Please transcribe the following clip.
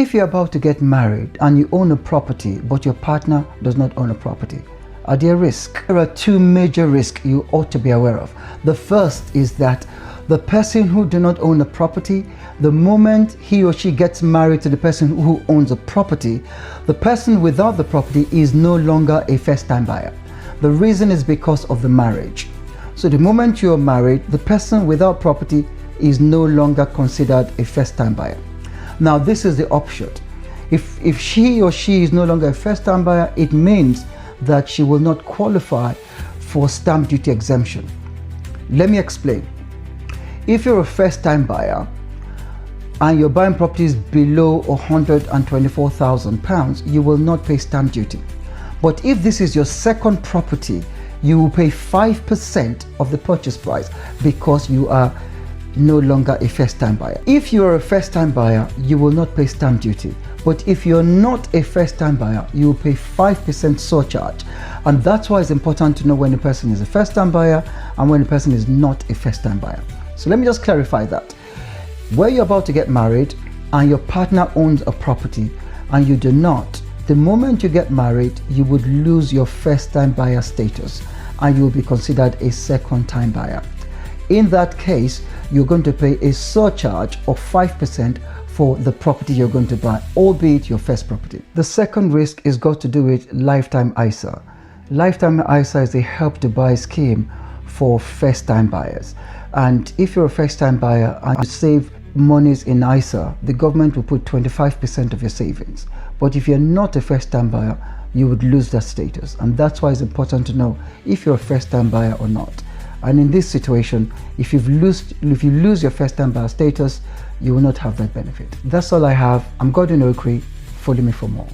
If you're about to get married and you own a property, but your partner does not own a property, are there risks? There are two major risks you ought to be aware of. The first is that the person who does not own a property, the moment he or she gets married to the person who owns a property, the person without the property is no longer a first-time buyer. The reason is because of the marriage. So the moment you're married, the person without property is no longer considered a first-time buyer. Now this is the offshoot. If she or she is no longer a first-time buyer, it means that she will not qualify for stamp duty exemption. Let me explain. If you're a first-time buyer and you're buying properties below £124,000, you will not pay stamp duty. But if this is your second property, you will pay 5% of the purchase price because you are no longer a first-time buyer. If you are a first-time buyer, you will not pay stamp duty. But if you're not a first-time buyer, you will pay 5% surcharge. And that's why it's important to know when a person is a first-time buyer and when a person is not a first-time buyer. So let me just clarify that. Where you're about to get married and your partner owns a property and you do not, the moment you get married, you would lose your first-time buyer status and you will be considered a second-time buyer. In that case, you're going to pay a surcharge of 5% for the property you're going to buy, albeit your first property. The second risk is got to do with Lifetime ISA. Lifetime ISA is a help to buy scheme for first-time buyers. And if you're a first-time buyer and you save monies in ISA, the government will put 25% of your savings. But if you're not a first-time buyer, you would lose that status. And that's why it's important to know if you're a first-time buyer or not. And in this situation, if you lose your first-time buyer status, you will not have that benefit. That's all I have. I'm Godwin Okri. Follow me for more.